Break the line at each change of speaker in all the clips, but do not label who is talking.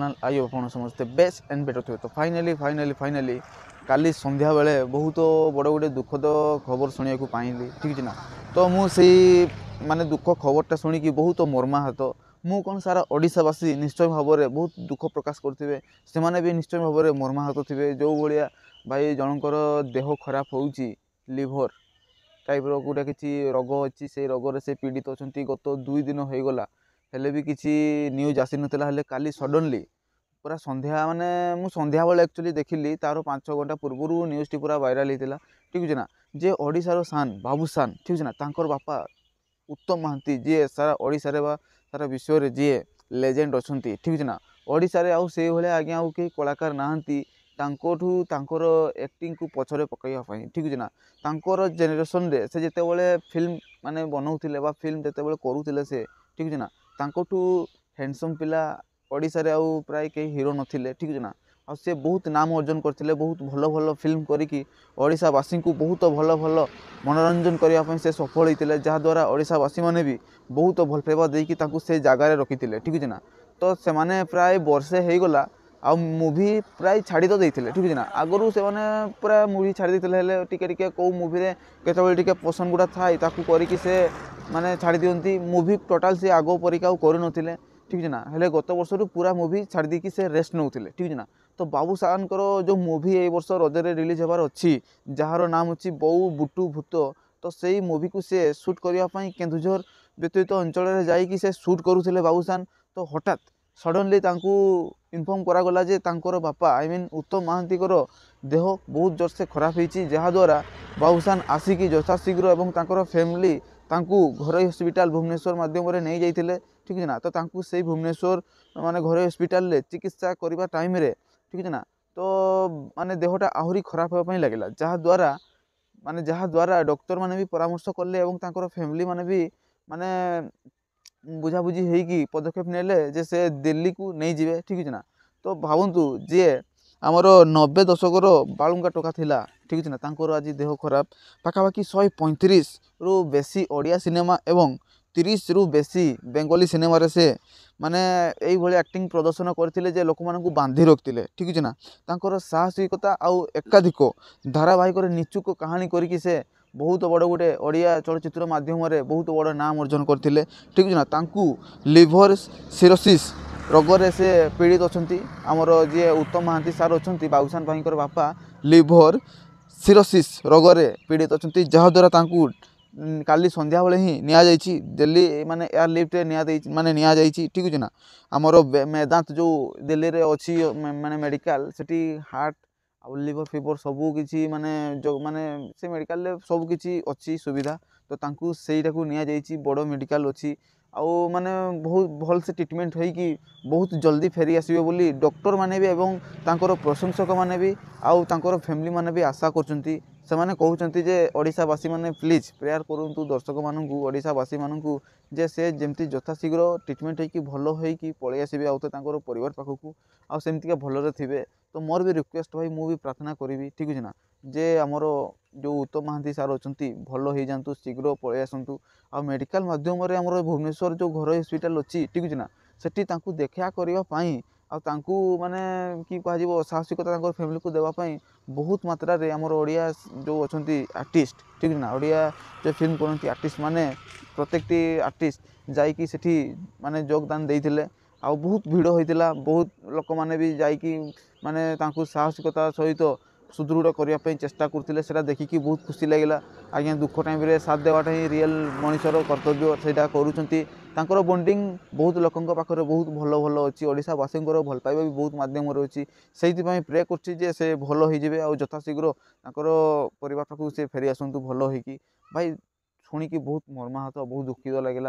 आई आपण समस्ते best and better थे। तो फाइनाली काली संध्या बेले बहुत बड़ गोटे दुखद खबर शुणा पाइली ठीक है ना। तो मुझे माने दुख खबरटा शुणिकी बहुत मर्माहत मु कौन सारा ओडिशावासी निश्चय भाव में बहुत दुख प्रकाश करेंगे से भी निश्चय भाव में मर्माहत थे। जो भाया भाई जनकर देह खराब हो लिभर टाइप रोटा किसी रोग अच्छी से रोग से पीड़ित अच्छा गत 2 दिन हो गला हेले भी किसी न्यूज आसी नाला हेले काली सडनली पूरा संध्या माने मु संध्या बेले एक्चुअली देखिली तार 5 घंटा पूर्व न्यूज टी पूरा वायरल होता ठीक है ना। जे ओडिशार शान बाबूशान ठीक है ना तांकर बापा उत्तम महांती जी सारा ओडिशा रे बा सारा विश्व रे जी लेजेंड अच्छा ठीक है ना। ओडिशा रे आउ से भले आज्ञा आउ कई कलाकार नहांती तांकोठू तांकर एक्टिंग को पछरे पकाइबा ठीक है ना। तांकर जेनेरेशन रे से जेते बेले फिल्म माने बनाउथिले बा फिल्म जेते बेले करूथिले से ठीक है ना तांकोठू हैंडसम पिला ओडिशा रे आउ प्राय कई हीरो नथिले ठीक है ना। आ से बहुत नाम अर्जन करथिले बहुत भलो भलो फिल्म करिकी ओडिशावासी को बहुत भलो भलो मनोरंजन करने ପାଇଁ से सफल होते जहाँ द्वारा ओडिशावासी माने भी बहुत भल पाइबा देकी तांको से जगार रखिथिले ठीक है ना। तो से माने प्राय वर्षे हो गला आ मूवी प्राय छाड़ी तो देते ठीक है ना। आगु से पूरा मूवी छाड़ी देते टिके कौ मूवी रे केतबेले टिके पसंद गुड़ा थाए ताकू करिकी से माने छाड़ी दियंती मूवी टोटाल से आगो परिका करू नथिले ठीक है ना। हेले गत वर्ष पूरा मूवी छाड़ी देकी से रेस्ट नौथिले ठीक है ना। तो बाबूशान जो मूवी ए वर्ष रजरे रिलीज होबार अच्छी जार नाम अच्छी बऊ बुटू भूत तो सही मूवी को से शूट करने केन्दुझर व्यतीत अंचल जाइए से शूट करुले बाबूशान। तो हठात सडनली इनफर्म करागला जे तांकर बापा आई मीन उत्तम महांती देह बहुत जोर से खराब होती जहाँद्वारा बाबूशान आसिकी यथाशीघ्र और तांकर फैमिली तांकू घर हस्पिटाल भुवनेश्वर माध्यम नहीं जाइए ठीक है ना। तो तांकू से भुवनेश्वर माने घर हस्पिटाल चिकित्सा करने टाइम रे ठीक है ना। तो माने देहटा आहरी खराब होगापी लगे जहाँ द्वारा डॉक्टर माने भी परामर्श कले और तांकर फैमिली माने भी माने बुझाबुझी होगी पदक्षेप नेले जे से दिल्ली को नहीं जीवे ठीक है ना। तो भावतु जी आमर 90 दशकर बालुंगा टोका थिला ठीक है ना तांकर आज देह खराब पाखापाखि 135 रु बेसी ओडिया सिनेमा एवं 30 रु बेसी बेंगली सिनेमा रे से माने यही भाई एक्टिंग प्रदर्शन करते जे लोक मानू बांधि रखते ठीक है ना। तांकर साहसिकता आउ एकाधिक धारावाहिक निचुक कहानी करके से बहुत बड़ गोटे ओडिया चलचित्र माध्यम रे बहुत बड़ नाम अर्जन करते ठीक है ना। तांकू लिभर सिरोसिस रोग से पीड़ित अच्छा आमर जी उत्तम महांती सार अच्छा बाबूशान भाई बापा लिभर सिरोसिस रोग से पीड़ित अच्छा जहाँद्वारा तांकू काली संध्या बेले ही नि दिल्ली माने एयर लिफ्ट माने नि ठीक है ना। आमर मेदांत जो दिल्ली रे अच्छी माने मेडिकल सेठी हार्ट आ लिवर फीवर सबू किसी माने जो माने से मेडिकल रे सब किसी अच्छी सुविधा तो तांकू सेटा को नि बड़ मेडिकल अच्छी आउ माने बहुत भल से ट्रीटमेंट होइकी बहुत जल्दी फेरी आसबे बोली डॉक्टर माने भी एवं तांकर प्रशंसक माने भी आउ तांकर फैमिली माने भी आशा करचंती से माने कहउचंती जे ओडिशावासी माने प्लीज प्रेयर करंतु दर्शक माननकु ओडिशावासी माननकु जे से जेमती यथाशीघ्र ट्रीटमेंट होइकी भलो होइकी पळै आसीबे आउ तांकर परिवार पाखकु आउ सेमती का भलरे थिबे। तो मोर भी रिक्वेस्ट भाई मु भी प्रार्थना करी ठीक है ना जे आमर जो उत्तम महांती सार अच्छा भल हो जातु शीघ्र पळै आसतु आ मेडिकल माध्यम आमर भुवनेश्वर जो घर हस्पिटाल अच्छी ठीक है ना सेठी तांकू देखा करने आ तांकू माने कि कह साहसिकता फैमिली को देवाई बहुत मात्रा रे आमर ओडिया जो अच्छा आर्टिस्ट ठीक है ना ओडिया जो फिल्म करती आर्टिस्ट माने प्रत्येक आर्टिस्ट जाइकी सेठी माने योगदान देइथिले आ बहुत भिड़ होता बहुत लोक मैंने भी जाइकी माने तांकू साहसिकता सहित सुदृढ़ करने चेष्टा करते देखिकी बहुत खुशी लगे आज्ञा दुख टाइम रे साथ देवाटा ही रियल मनुष्यर कर्तव्य सेटा करूछंती तांकर बॉन्डिंग बहुत लोकंक पाखरे बहुत भल भल अच्छी ओडिशावासी भल पाइबा भी बहुत माध्यम अच्छी से प्रे कर से भल हो जाए और यथाशीघ्र तांकर परिवार पाखु से फेरी आसतु भल होइकी भाई शुणिकी बहुत मर्माहत बहुत दुखित लगे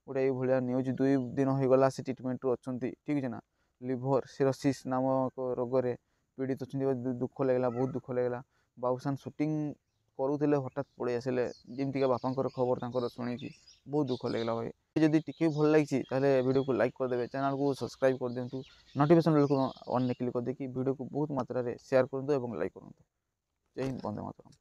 गोटे ये न्यूज 2 दिन हो गला से ट्रिटमेंट अच्छा ठीक है ना। लिभर सिरोसिस नामक रोग से पीड़ित अच्छा दुख लगेगा बहुत दुख लगेगा बाबूशान शूटिंग करूले हठात पड़े आसिले जमीक बापा खबर शुणी बहुत दुख लगेगा भाई जदि टिके भल लगी वीडियो को लाइक करदे चैनल को सब्सक्राइब कर दिंतु नोटिफिकेशन बेल को ऑन क्लिक कर देखिए वीडियो को बहुत मात्रा रे शेयर करूँ और लाइक करूँ। जय हिंद, वंदे मातरम।